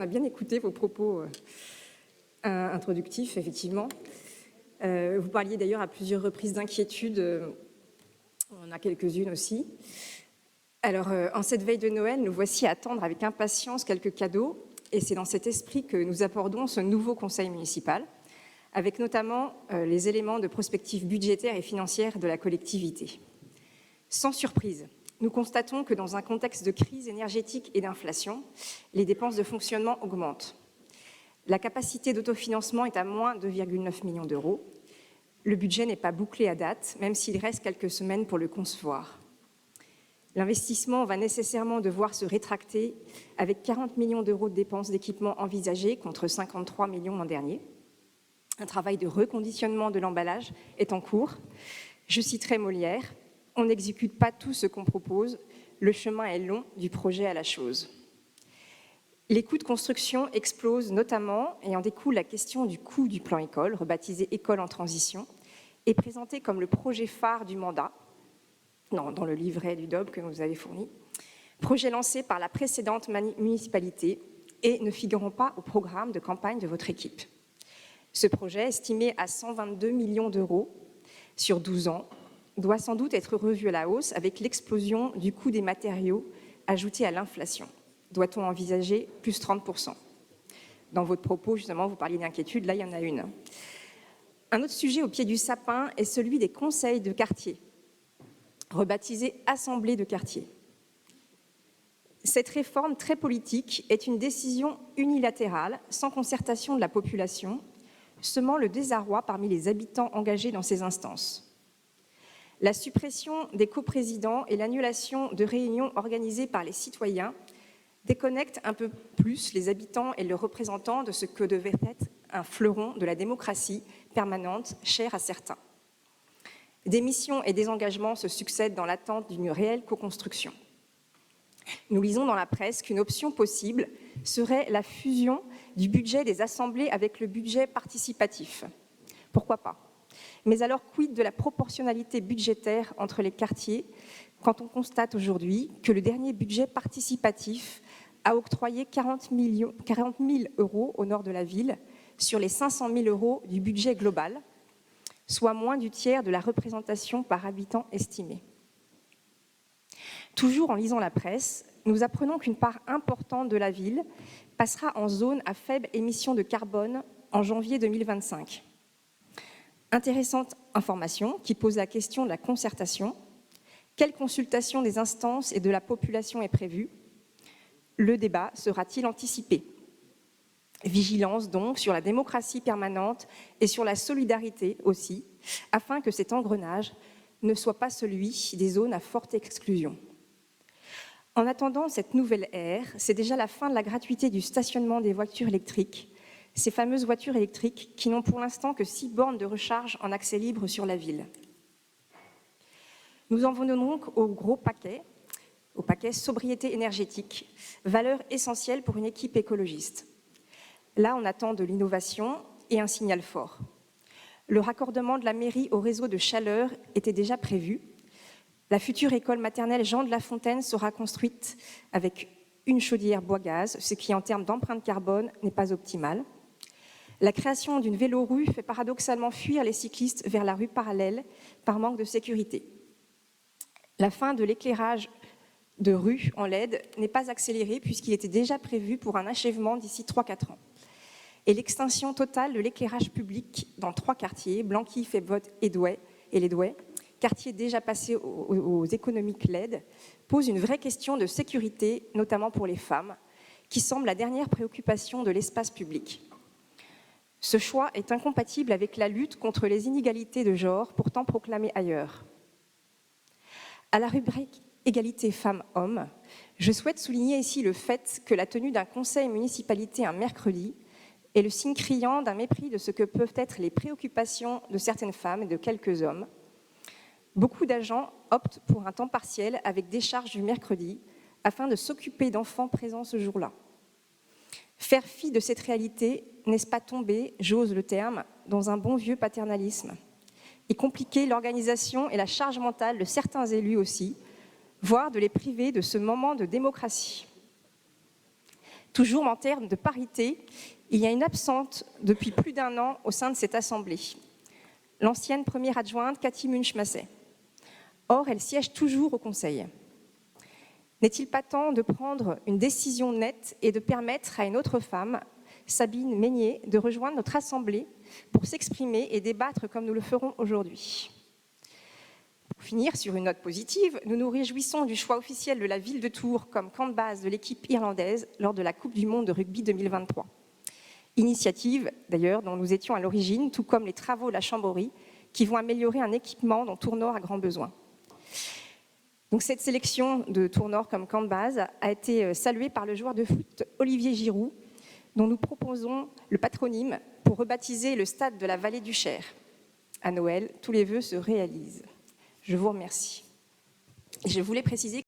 On a bien écouté vos propos introductifs, effectivement. Vous parliez d'ailleurs à plusieurs reprises d'inquiétudes. On en a quelques-unes aussi. Alors, en cette veille de Noël, nous voici à attendre avec impatience quelques cadeaux. Et c'est dans cet esprit que nous abordons ce nouveau conseil municipal, avec notamment les éléments de prospective budgétaire et financière de la collectivité. Sans surprise, nous constatons que dans un contexte de crise énergétique et d'inflation, les dépenses de fonctionnement augmentent. La capacité d'autofinancement est à moins de 2,9 millions d'euros. Le budget n'est pas bouclé à date, même s'il reste quelques semaines pour le concevoir. L'investissement va nécessairement devoir se rétracter avec 40 millions d'euros de dépenses d'équipement envisagées contre 53 millions l'an dernier. Un travail de reconditionnement de l'emballage est en cours. Je citerai Molière. On n'exécute pas tout ce qu'on propose, le chemin est long du projet à la chose. Les coûts de construction explosent notamment et en découle la question du coût du plan école, rebaptisé École en transition, et présenté comme le projet phare du mandat, dans le livret du DOB que vous avez fourni, projet lancé par la précédente municipalité et ne figurant pas au programme de campagne de votre équipe. Ce projet, estimé à 122 millions d'euros sur 12 ans, doit sans doute être revu à la hausse avec l'explosion du coût des matériaux ajouté à l'inflation. Doit-on envisager plus 30%? Dans votre propos, justement, vous parliez d'inquiétude, là il y en a une. Un autre sujet au pied du sapin est celui des conseils de quartier, rebaptisés assemblées de quartier. Cette réforme très politique est une décision unilatérale, sans concertation de la population, semant le désarroi parmi les habitants engagés dans ces instances. La suppression des coprésidents et l'annulation de réunions organisées par les citoyens déconnectent un peu plus les habitants et leurs représentants de ce que devait être un fleuron de la démocratie permanente, chère à certains. Des missions et des engagements se succèdent dans l'attente d'une réelle co-construction. Nous lisons dans la presse qu'une option possible serait la fusion du budget des assemblées avec le budget participatif. Pourquoi pas ? Mais alors, quid de la proportionnalité budgétaire entre les quartiers quand on constate aujourd'hui que le dernier budget participatif a octroyé 40 000 euros au nord de la ville sur les 500 000 euros du budget global, soit moins du tiers de la représentation par habitant estimée. Toujours en lisant la presse, nous apprenons qu'une part importante de la ville passera en zone à faible émission de carbone en janvier 2025. Intéressante information qui pose la question de la concertation. Quelle consultation des instances et de la population est prévue? Le débat sera-t-il anticipé? Vigilance donc sur la démocratie permanente et sur la solidarité aussi, afin que cet engrenage ne soit pas celui des zones à forte exclusion. En attendant cette nouvelle ère, c'est déjà la fin de la gratuité du stationnement des voitures électriques, ces fameuses voitures électriques qui n'ont pour l'instant que 6 bornes de recharge en accès libre sur la ville. Nous en venons donc au gros paquet, au paquet sobriété énergétique, valeur essentielle pour une équipe écologiste. Là, on attend de l'innovation et un signal fort. Le raccordement de la mairie au réseau de chaleur était déjà prévu. La future école maternelle Jean de La Fontaine sera construite avec une chaudière bois-gaz, ce qui, en termes d'empreinte carbone, n'est pas optimal. La création d'une vélorue fait paradoxalement fuir les cyclistes vers la rue parallèle par manque de sécurité. La fin de l'éclairage de rue en LED n'est pas accélérée puisqu'il était déjà prévu pour un achèvement d'ici 3-4 ans. Et l'extinction totale de l'éclairage public dans 3 quartiers, Blanquy, Févotte et les Douais, quartiers déjà passés aux économiques LED, pose une vraie question de sécurité, notamment pour les femmes, qui semble la dernière préoccupation de l'espace public. Ce choix est incompatible avec la lutte contre les inégalités de genre, pourtant proclamée ailleurs. À la rubrique égalité femmes-hommes, je souhaite souligner ici le fait que la tenue d'un conseil municipalité un mercredi est le signe criant d'un mépris de ce que peuvent être les préoccupations de certaines femmes et de quelques hommes. Beaucoup d'agents optent pour un temps partiel avec décharge du mercredi afin de s'occuper d'enfants présents ce jour-là. Faire fi de cette réalité, n'est-ce pas tomber, j'ose le terme, dans un bon vieux paternalisme et compliquer l'organisation et la charge mentale de certains élus aussi, voire de les priver de ce moment de démocratie. Toujours en termes de parité, il y a une absente depuis plus d'1 an au sein de cette Assemblée, l'ancienne première adjointe Cathy Munch-Masset. Or, elle siège toujours au Conseil. N'est-il pas temps de prendre une décision nette et de permettre à une autre femme, Sabine Meignet, de rejoindre notre Assemblée pour s'exprimer et débattre comme nous le ferons aujourd'hui? Pour finir sur une note positive, nous nous réjouissons du choix officiel de la ville de Tours comme camp de base de l'équipe irlandaise lors de la Coupe du monde de rugby 2023. Initiative, d'ailleurs, dont nous étions à l'origine, tout comme les travaux de la Chambrerie, qui vont améliorer un équipement dont Tours-Nord a grand besoin. Donc, cette sélection de Tours-Nord comme camp de base a été saluée par le joueur de foot Olivier Giroud, dont nous proposons le patronyme pour rebaptiser le stade de la Vallée du Cher. À Noël, tous les vœux se réalisent. Je vous remercie. Je voulais préciser